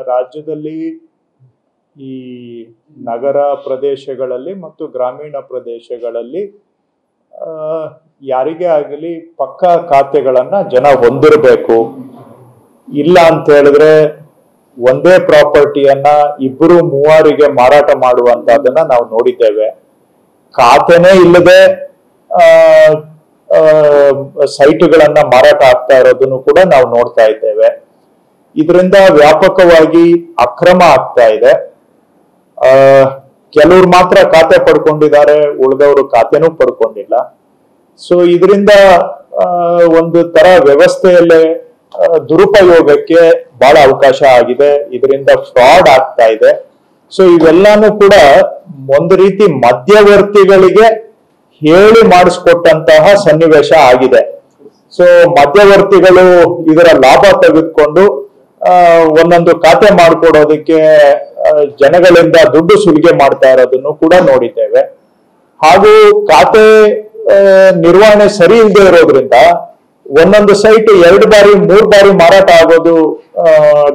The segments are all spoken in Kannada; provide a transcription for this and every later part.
ರಾಜ್ಯದಲ್ಲಿ ಈ ನಗರ ಪ್ರದೇಶಗಳಲ್ಲಿ ಮತ್ತು ಗ್ರಾಮೀಣ ಪ್ರದೇಶಗಳಲ್ಲಿ ಯಾರಿಗೇ ಆಗಲಿ ಪಕ್ಕಾ ಖಾತೆಗಳನ್ನ ಜನ ಹೊಂದಿರಬೇಕು. ಇಲ್ಲ ಅಂತ ಹೇಳಿದ್ರೆ ಒಂದೇ ಪ್ರಾಪರ್ಟಿಯನ್ನ ಇಬ್ಬರು ಮೂವರಿಗೆ ಮಾರಾಟ ಮಾಡುವಂತದನ್ನ ನಾವು ನೋಡಿದ್ದೇವೆ. ಖಾತೆನೇ ಇಲ್ಲದೆ ಸೈಟ್ಗಳನ್ನ ಮಾರಾಟ ಆಗ್ತಾ ಇರೋದನ್ನು ಕೂಡ ನಾವು ನೋಡ್ತಾ ಇದ್ದೇವೆ. ಇದರಿಂದ ವ್ಯಾಪಕವಾಗಿ ಅಕ್ರಮ ಆಗ್ತಾ ಇದೆ. ಕೆಲವ್ರು ಮಾತ್ರ ಖಾತೆ ಪಡ್ಕೊಂಡಿದ್ದಾರೆ, ಉಳಿದವರು ಖಾತೆನೂ ಪಡ್ಕೊಂಡಿಲ್ಲ. ಸೊ ಇದರಿಂದ ಒಂದು ತರ ವ್ಯವಸ್ಥೆಯಲ್ಲೇ ದುರುಪಯೋಗಕ್ಕೆ ಬಹಳ ಅವಕಾಶ ಆಗಿದೆ. ಇದರಿಂದ ಫ್ರಾಡ್ ಆಗ್ತಾ ಇದೆ. ಸೊ ಇವೆಲ್ಲಾನು ಕೂಡ ಒಂದು ರೀತಿ ಮಧ್ಯವರ್ತಿಗಳಿಗೆ ಹೇಳಿ ಮಾಡಿಸ್ಕೊಟ್ಟಂತಹ ಸನ್ನಿವೇಶ ಆಗಿದೆ. ಸೊ ಮಧ್ಯವರ್ತಿಗಳು ಇದರ ಲಾಭ ತೆಗೆದುಕೊಂಡು ಒಂದೊಂದು ಖಾತೆ ಮಾಡ್ಕೊಡೋದಕ್ಕೆ ಜನಗಳಿಂದ ದುಡ್ಡು ಸುಲಿಗೆ ಮಾಡ್ತಾ ಇರೋದನ್ನು ಕೂಡ ನೋಡಿದ್ದೇವೆ. ಹಾಗೂ ಖಾತೆ ನಿರ್ವಹಣೆ ಸರಿ ಇಲ್ಲದೆ ಇರೋದ್ರಿಂದ ಒಂದೊಂದು ಸೈಟ್ 2 ಬಾರಿ 3 ಬಾರಿ ಮಾರಾಟ ಆಗೋದು,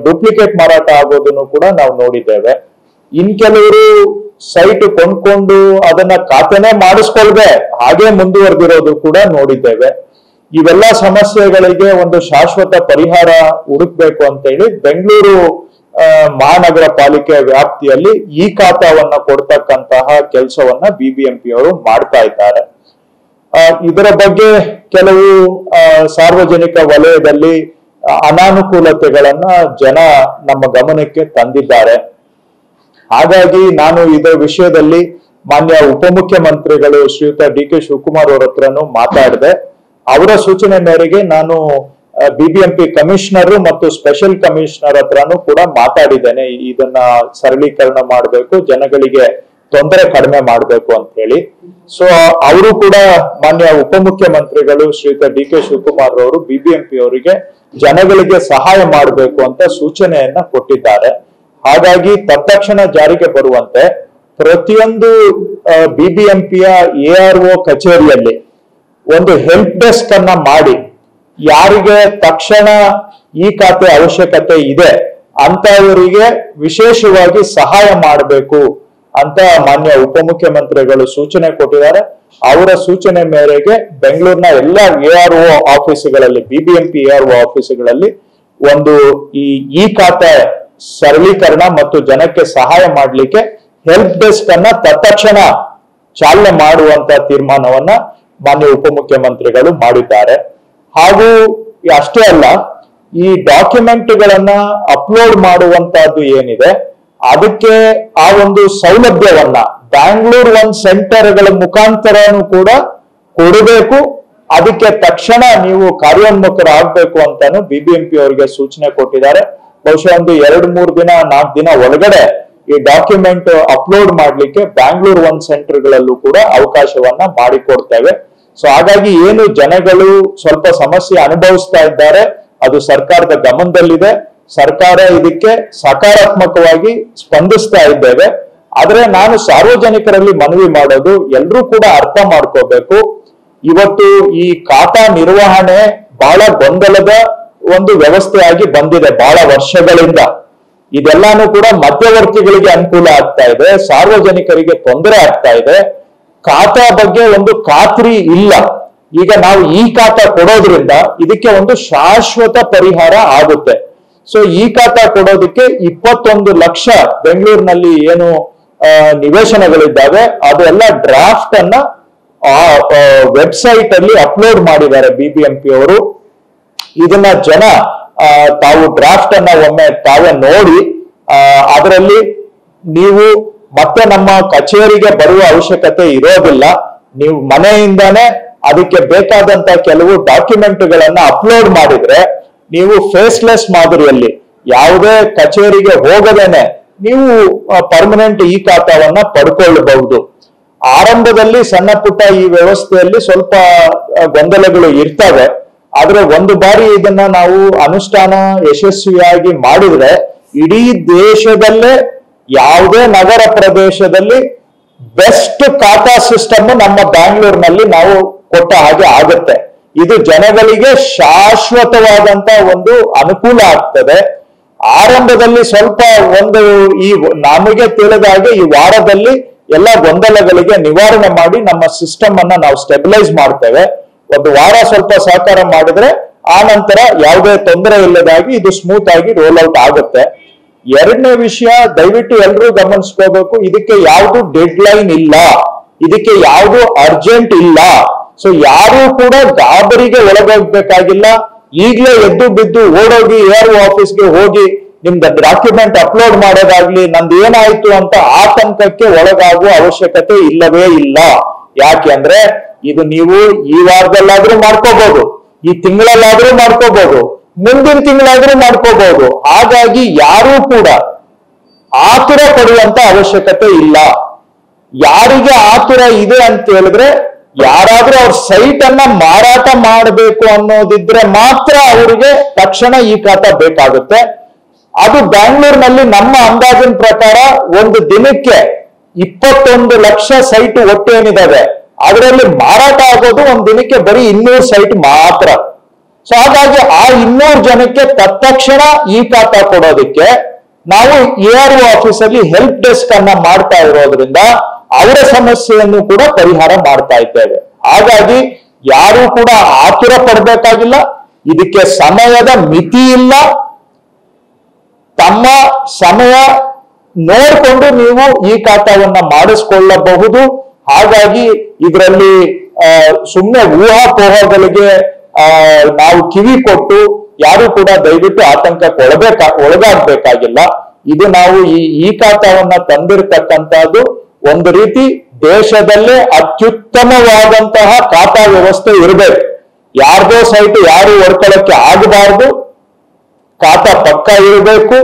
ಡೂಪ್ಲಿಕೇಟ್ ಮಾರಾಟ ಆಗೋದನ್ನು ಕೂಡ ನಾವು ನೋಡಿದ್ದೇವೆ. ಇನ್ ಕೆಲವರು ಸೈಟ್ ಕೊಂಡ್ಕೊಂಡು ಅದನ್ನ ಖಾತೆನೇ ಮಾಡಿಸ್ಕೊಳ್ದೆ ಹಾಗೆ ಮುಂದುವರೆದಿರೋದು ಕೂಡ ನೋಡಿದ್ದೇವೆ. ಇವೆಲ್ಲ ಸಮಸ್ಯೆಗಳಿಗೆ ಒಂದು ಶಾಶ್ವತ ಪರಿಹಾರ ಹುಡುಕ್ಬೇಕು ಅಂತ ಹೇಳಿ ಬೆಂಗಳೂರು ಮಹಾನಗರ ಪಾಲಿಕೆ ವ್ಯಾಪ್ತಿಯಲ್ಲಿ ಈ ಖಾತಾವನ್ನ ಕೊಡ್ತಕ್ಕಂತಹ ಕೆಲಸವನ್ನ BBMP ಅವರು ಮಾಡ್ತಾ ಇದ್ದಾರೆ. ಇದರ ಬಗ್ಗೆ ಕೆಲವು ಸಾರ್ವಜನಿಕ ವಲಯದಲ್ಲಿ ಅನಾನುಕೂಲತೆಗಳನ್ನ ಜನ ನಮ್ಮ ಗಮನಕ್ಕೆ ತಂದಿದ್ದಾರೆ. ಹಾಗಾಗಿ ನಾನು ಇದರ ವಿಷಯದಲ್ಲಿ ಮಾನ್ಯ ಉಪಮುಖ್ಯಮಂತ್ರಿಗಳು ಶ್ರೀಯುತ DK ಶಿವಕುಮಾರ್ ಅವರ ಹತ್ರನು ಮಾತಾಡಿದೆ. ಅವರ ಸೂಚನೆ ಮೇರೆಗೆ ನಾನು BBMP ಕಮಿಷನರ್ ಮತ್ತು ಸ್ಪೆಷಲ್ ಕಮಿಷನರ್ ಹತ್ರನು ಕೂಡ ಮಾತಾಡಿದ್ದೇನೆ. ಇದನ್ನ ಸರಳೀಕರಣ ಮಾಡಬೇಕು, ಜನಗಳಿಗೆ ತೊಂದರೆ ಕಡಿಮೆ ಮಾಡಬೇಕು ಅಂತ ಹೇಳಿ. ಸೊ ಅವರು ಕೂಡ ಮಾನ್ಯ ಉಪಮುಖ್ಯಮಂತ್ರಿಗಳು ಶ್ರೀಯುತ DK ಶಿವಕುಮಾರ್ ಅವರು BBMP ಅವರಿಗೆ ಜನಗಳಿಗೆ ಸಹಾಯ ಮಾಡಬೇಕು ಅಂತ ಸೂಚನೆಯನ್ನ ಕೊಟ್ಟಿದ್ದಾರೆ. ಹಾಗಾಗಿ ತತ್ಕ್ಷಣ ಜಾರಿಗೆ ಬರುವಂತೆ ಪ್ರತಿಯೊಂದು BBMPಯ ARO ಕಚೇರಿಯಲ್ಲಿ ಒಂದು ಹೆಲ್ಪ್ ಡೆಸ್ಕ್ ಅನ್ನ ಮಾಡಿ, ಯಾರಿಗೆ ತಕ್ಷಣ ಈ ಖಾತೆ ಅವಶ್ಯಕತೆ ಇದೆ ಅಂತವರಿಗೆ ವಿಶೇಷವಾಗಿ ಸಹಾಯ ಮಾಡಬೇಕು ಅಂತ ಮಾನ್ಯ ಉಪಮುಖ್ಯಮಂತ್ರಿಗಳು ಸೂಚನೆ ಕೊಟ್ಟಿದ್ದಾರೆ. ಅವರ ಸೂಚನೆ ಮೇರೆಗೆ ಬೆಂಗಳೂರಿನ ಎಲ್ಲ ARO ಆಫೀಸುಗಳಲ್ಲಿ, BBMP ARO ಆಫೀಸುಗಳಲ್ಲಿ ಒಂದು ಈ ಖಾತೆ ಸರಳೀಕರಣ ಮತ್ತು ಜನಕ್ಕೆ ಸಹಾಯ ಮಾಡಲಿಕ್ಕೆ ಹೆಲ್ಪ್ ಡೆಸ್ಕ್ ಅನ್ನ ತತ್ಕ್ಷಣ ಚಾಲನೆ ಮಾಡುವಂತ ತೀರ್ಮಾನವನ್ನ ಮಾನ್ಯ ಉಪಮುಖ್ಯಮಂತ್ರಿಗಳು ಮಾಡಿದ್ದಾರೆ. ಹಾಗೂ ಅಷ್ಟೇ ಅಲ್ಲ, ಈ ಡಾಕ್ಯುಮೆಂಟ್ಗಳನ್ನ ಅಪ್ಲೋಡ್ ಮಾಡುವಂತಹದ್ದು ಏನಿದೆ ಅದಕ್ಕೆ ಆ ಒಂದು ಸೌಲಭ್ಯವನ್ನ ಬ್ಯಾಂಗ್ಳೂರ್ ಒಂದು ಸೆಂಟರ್ಗಳ ಮುಖಾಂತರನು ಕೂಡ ಕೊಡಬೇಕು. ಅದಕ್ಕೆ ತಕ್ಷಣ ನೀವು ಕಾರ್ಯೋನ್ಮುಖರಾಗಬೇಕು ಅಂತಾನು BBMP ಅವರಿಗೆ ಸೂಚನೆ ಕೊಟ್ಟಿದ್ದಾರೆ. ಬಹುಶಃ ಒಂದು 2-3 ದಿನ 4 ದಿನ ಒಳಗಡೆ ಈ ಡಾಕ್ಯುಮೆಂಟ್ ಅಪ್ಲೋಡ್ ಮಾಡ್ಲಿಕ್ಕೆ ಬ್ಯಾಂಗ್ಳೂರ್ ಒಂದು ಸೆಂಟರ್ಗಳಲ್ಲೂ ಕೂಡ ಅವಕಾಶವನ್ನ ಮಾಡಿಕೊಡ್ತೇವೆ. ಸೊ ಹಾಗಾಗಿ ಏನು ಜನಗಳು ಸ್ವಲ್ಪ ಸಮಸ್ಯೆ ಅನುಭವಿಸ್ತಾ ಇದ್ದಾರೆ ಅದು ಸರ್ಕಾರದ ಗಮನದಲ್ಲಿದೆ. ಸರ್ಕಾರ ಇದಕ್ಕೆ ಸಕಾರಾತ್ಮಕವಾಗಿ ಸ್ಪಂದಿಸ್ತಾ ಇದ್ದೇವೆ. ಆದ್ರೆ ನಾನು ಸಾರ್ವಜನಿಕರಲ್ಲಿ ಮನವಿ ಮಾಡೋದು, ಎಲ್ಲರೂ ಕೂಡ ಅರ್ಥ ಮಾಡ್ಕೋಬೇಕು. ಇವತ್ತು ಈ ಖಾತಾ ನಿರ್ವಹಣೆ ಬಹಳ ಗೊಂದಲದ ಒಂದು ವ್ಯವಸ್ಥೆಯಾಗಿ ಬಂದಿದೆ ಬಹಳ ವರ್ಷಗಳಿಂದ. ಇದೆಲ್ಲಾನು ಕೂಡ ಮಧ್ಯವರ್ತಿಗಳಿಗೆ ಅನುಕೂಲ ಆಗ್ತಾ ಇದೆ, ಸಾರ್ವಜನಿಕರಿಗೆ ತೊಂದರೆ ಆಗ್ತಾ ಇದೆ. ಖಾತಾ ಬಗ್ಗೆ ಒಂದು ಖಾತ್ರಿ ಇಲ್ಲ. ಈಗ ನಾವು ಈ ಖಾತಾ ಕೊಡೋದ್ರಿಂದ ಇದಕ್ಕೆ ಒಂದು ಶಾಶ್ವತ ಪರಿಹಾರ ಆಗುತ್ತೆ. ಸೊ ಈ ಖಾತಾ ಕೊಡೋದಕ್ಕೆ 21 ಲಕ್ಷ ಬೆಂಗಳೂರಿನಲ್ಲಿ ಏನು ನಿವೇಶನಗಳಿದ್ದಾವೆ ಅದೆಲ್ಲ ಡ್ರಾಫ್ಟ್ ಅನ್ನ ವೆಬ್ಸೈಟ್ ಅಲ್ಲಿ ಅಪ್ಲೋಡ್ ಮಾಡಿದ್ದಾರೆ BBMP ಅವರು. ಇದನ್ನ ಜನ ತಾವು ಡ್ರಾಫ್ಟ್ ಅನ್ನ ಒಮ್ಮೆ ತಾವೇ ನೋಡಿ ಅದರಲ್ಲಿ ನೀವು ಮತ್ತೆ ನಮ್ಮ ಕಚೇರಿಗೆ ಬರುವ ಅವಶ್ಯಕತೆ ಇರೋದಿಲ್ಲ. ನೀವು ಮನೆಯಿಂದಾನೇ ಅದಕ್ಕೆ ಬೇಕಾದಂತ ಕೆಲವು ಡಾಕ್ಯುಮೆಂಟ್ಗಳನ್ನ ಅಪ್ಲೋಡ್ ಮಾಡಿದ್ರೆ ನೀವು ಫೇಸ್ಲೆಸ್ ಮಾದರಿಯಲ್ಲಿ ಯಾವುದೇ ಕಚೇರಿಗೆ ಹೋಗದೇನೆ ನೀವು ಪರ್ಮನೆಂಟ್ ಈ ಖಾತಾವನ್ನ ಪಡ್ಕೊಳ್ಳಬಹುದು. ಆರಂಭದಲ್ಲಿ ಸಣ್ಣ ಪುಟ್ಟ ಈ ವ್ಯವಸ್ಥೆಯಲ್ಲಿ ಸ್ವಲ್ಪ ಗೊಂದಲಗಳು ಇರ್ತವೆ. ಆದ್ರೆ ಒಂದು ಬಾರಿ ಇದನ್ನ ನಾವು ಅನುಷ್ಠಾನ ಯಶಸ್ವಿಯಾಗಿ ಮಾಡಿದ್ರೆ ಇಡೀ ದೇಶದಲ್ಲೇ ಯಾವುದೇ ನಗರ ಪ್ರದೇಶದಲ್ಲಿ ಬೆಸ್ಟ್ ಖಾತಾ ಸಿಸ್ಟಮ್ ನಮ್ಮ ಬ್ಯಾಂಗ್ಳೂರಿನಲ್ಲಿ ನಾವು ಕೊಟ್ಟ ಹಾಗೆ ಆಗುತ್ತೆ. ಇದು ಜನಗಳಿಗೆ ಶಾಶ್ವತವಾದಂತ ಒಂದು ಅನುಕೂಲ ಆಗ್ತದೆ. ಆರಂಭದಲ್ಲಿ ಸ್ವಲ್ಪ ಒಂದು ಈ ನಮಗೆ ತಿಳಿದ ಹಾಗೆ ಈ ವಾರದಲ್ಲಿ ಎಲ್ಲ ಗೊಂದಲಗಳಿಗೆ ನಿವಾರಣೆ ಮಾಡಿ ನಮ್ಮ ಸಿಸ್ಟಮ್ ಅನ್ನ ನಾವು ಸ್ಟೆಬಿಲೈಸ್ ಮಾಡ್ತೇವೆ. ಒಂದು ವಾರ ಸ್ವಲ್ಪ ಸಹಕಾರ ಮಾಡಿದ್ರೆ ಆ ನಂತರ ಯಾವುದೇ ತೊಂದರೆ ಇಲ್ಲದಾಗಿ ಇದು ಸ್ಮೂತ್ ಆಗಿ ರೋಲ್ ಔಟ್ ಆಗುತ್ತೆ. ಎರಡನೇ ವಿಷಯ ದಯವಿಟ್ಟು ಎಲ್ಲರೂ ಗಮನಿಸ್ಕೋಬೇಕು, ಇದಕ್ಕೆ ಯಾವುದು ಡೆಡ್ ಲೈನ್ ಇಲ್ಲ, ಇದಕ್ಕೆ ಯಾವುದು ಅರ್ಜೆಂಟ್ ಇಲ್ಲ. ಸೊ ಯಾರು ಕೂಡ ಗಾಬರಿಗೆ ಒಳಗೋಗ್ಬೇಕಾಗಿಲ್ಲ. ಈಗಲೇ ಎದ್ದು ಬಿದ್ದು ಓಡೋಗಿ ARO ಆಫೀಸ್ಗೆ ಹೋಗಿ ನಿಮ್ದು ಡಾಕ್ಯುಮೆಂಟ್ ಅಪ್ಲೋಡ್ ಮಾಡೋದಾಗ್ಲಿ, ನಂದು ಏನಾಯ್ತು ಅಂತ ಆತಂಕಕ್ಕೆ ಒಳಗಾಗುವ ಅವಶ್ಯಕತೆ ಇಲ್ಲವೇ ಇಲ್ಲ. ಯಾಕೆಂದ್ರೆ ಇದು ನೀವು ಈ ವಾರದಲ್ಲಾದ್ರೂ ಮಾಡ್ಕೋಬಹುದು, ಈ ತಿಂಗಳಲ್ಲಾದ್ರೂ ಮಾಡ್ಕೋಬಹುದು, ಮುಂದಿನ ತಿಂಗಳಾದ್ರೂ ಮಾಡ್ಕೋಬಹುದು. ಹಾಗಾಗಿ ಯಾರೂ ಕೂಡ ಆತುರ ಪಡುವಂತ ಅವಶ್ಯಕತೆ ಇಲ್ಲ. ಯಾರಿಗೆ ಆತುರ ಇದೆ ಅಂತ ಹೇಳಿದ್ರೆ, ಯಾರಾದ್ರೂ ಅವ್ರ ಸೈಟ್ ಅನ್ನ ಮಾರಾಟ ಮಾಡಬೇಕು ಅನ್ನೋದಿದ್ರೆ ಮಾತ್ರ ಅವರಿಗೆ ತಕ್ಷಣ ಈ ಖಾತಾ ಬೇಕಾಗುತ್ತೆ. ಅದು ಬ್ಯಾಂಗ್ಳೂರಿನಲ್ಲಿ ನಮ್ಮ ಅಂದಾಜಿನ ಪ್ರಕಾರ ಒಂದು ದಿನಕ್ಕೆ 21 ಲಕ್ಷ ಸೈಟ್ ಒಟ್ಟೇನಿದಾವೆ, ಅದರಲ್ಲಿ ಮಾರಾಟ ಆಗೋದು ಒಂದು ದಿನಕ್ಕೆ ಬರೀ 200 ಸೈಟ್ ಮಾತ್ರ. ಸೊ ಹಾಗಾಗಿ ಆ 200 ಜನಕ್ಕೆ ತತ್ಕ್ಷಣ ಈ ಖಾತಾ ಕೊಡೋದಕ್ಕೆ ನಾವು ARO ಆಫೀಸಲ್ಲಿ ಹೆಲ್ಪ್ ಡೆಸ್ಕ್ ಅನ್ನ ಮಾಡ್ತಾ ಇರೋದ್ರಿಂದ ಅವರ ಸಮಸ್ಯೆಯನ್ನು ಕೂಡ ಪರಿಹಾರ ಮಾಡ್ತಾ ಇದ್ದೇವೆ. ಹಾಗಾಗಿ ಯಾರು ಕೂಡ ಆತುರ ಪಡಬೇಕಾಗಿಲ್ಲ. ಇದಕ್ಕೆ ಸಮಯದ ಮಿತಿ ಇಲ್ಲ. ತಮ್ಮ ಸಮಯ ನೋಡಿಕೊಂಡು ನೀವು ಈ ಖಾತಾವನ್ನ ಮಾಡಿಸ್ಕೊಳ್ಳಬಹುದು. ಹಾಗಾಗಿ ಇದರಲ್ಲಿ ಸುಮ್ಮನೆ ಊಹಾಪೋಹಗಳಿಗೆ ನಾವು ಕಿವಿ ಕೊಟ್ಟು ಯಾರು ಕೂಡ ದಯವಿಟ್ಟು ಆತಂಕಕ್ಕೆ ಒಳಗಾಗಬೇಕಾಗಿಲ್ಲ. ಇದು ನಾವು ಈ ಖಾತಾವನ್ನ ತಂದಿರತಕ್ಕಂಥದ್ದು ಒಂದು ರೀತಿ ದೇಶದಲ್ಲೇ ಅತ್ಯುತ್ತಮವಾದಂತಹ ಖಾತಾ ವ್ಯವಸ್ಥೆ ಇರಬೇಕು. ಯಾರ್ದೋ ಸೈಟ್ ಯಾರು ಹೊಡ್ಕೊಳ್ಳಕ್ಕೆ ಆಗಬಾರ್ದು, ಖಾತಾ ಪಕ್ಕ ಇರಬೇಕು,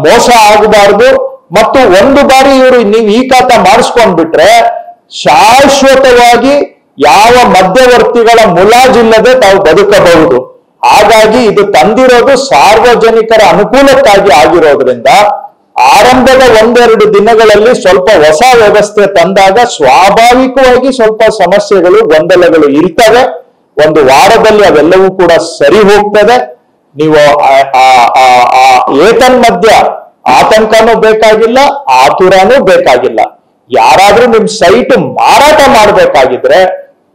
ಮೋಸ ಆಗಬಾರ್ದು. ಮತ್ತು ಒಂದು ಬಾರಿ ನೀವು ಈ ಖಾತಾ ಮಾಡಿಸ್ಕೊಂಡ್ಬಿಟ್ರೆ ಶಾಶ್ವತವಾಗಿ ಯಾವ ಮಧ್ಯವರ್ತಿಗಳ ಮುಲಾಜಿಲ್ಲದೆ ತಾವು ಬದುಕಬಹುದು. ಹಾಗಾಗಿ ಇದು ತಂದಿರೋದು ಸಾರ್ವಜನಿಕರ ಅನುಕೂಲಕ್ಕಾಗಿ ಆಗಿರೋದ್ರಿಂದ ಆರಂಭದ 1-2 ದಿನಗಳಲ್ಲಿ ಸ್ವಲ್ಪ ಹೊಸ ವ್ಯವಸ್ಥೆ ತಂದಾಗ ಸ್ವಾಭಾವಿಕವಾಗಿ ಸ್ವಲ್ಪ ಸಮಸ್ಯೆಗಳು ಗೊಂದಲಗಳು ಇರ್ತವೆ. ಒಂದು ವಾರದಲ್ಲಿ ಅವೆಲ್ಲವೂ ಕೂಡ ಸರಿ ಹೋಗ್ತದೆ. ನೀವು ಏತನ್ಮಧ್ಯ ಆತಂಕನೂ ಬೇಕಾಗಿಲ್ಲ, ಆತುರನೂ ಬೇಕಾಗಿಲ್ಲ. ಯಾರಾದ್ರೂ ನಿಮ್ ಸೈಟ್ ಮಾರಾಟ ಮಾಡಬೇಕಾಗಿದ್ರೆ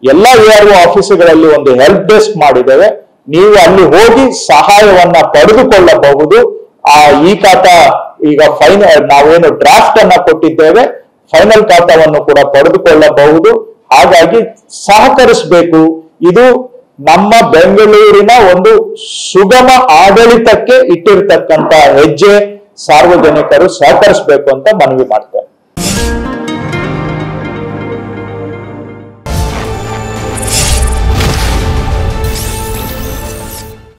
ಎಲ್ಲ ARO ಆಫೀಸುಗಳಲ್ಲಿ ಒಂದು ಹೆಲ್ಪ್ ಡೆಸ್ಕ್ ಮಾಡಿದ್ದೇವೆ. ನೀವು ಅಲ್ಲಿ ಹೋಗಿ ಸಹಾಯವನ್ನ ಪಡೆದುಕೊಳ್ಳಬಹುದು. ಈ ಖಾತಾ ಈಗ ನಾವೇನು ಡ್ರಾಫ್ಟ್ ಅನ್ನ ಕೊಟ್ಟಿದ್ದೇವೆ, ಫೈನಲ್ ಖಾತಾವನ್ನು ಕೂಡ ಪಡೆದುಕೊಳ್ಳಬಹುದು. ಹಾಗಾಗಿ ಸಹಕರಿಸಬೇಕು. ಇದು ನಮ್ಮ ಬೆಂಗಳೂರಿನ ಒಂದು ಸುಗಮ ಆಡಳಿತಕ್ಕೆ ಇಟ್ಟಿರ್ತಕ್ಕಂಥ ಹೆಜ್ಜೆ. ಸಾರ್ವಜನಿಕರು ಸಹಕರಿಸಬೇಕು ಅಂತ ಮನವಿ ಮಾಡ್ತೇವೆ.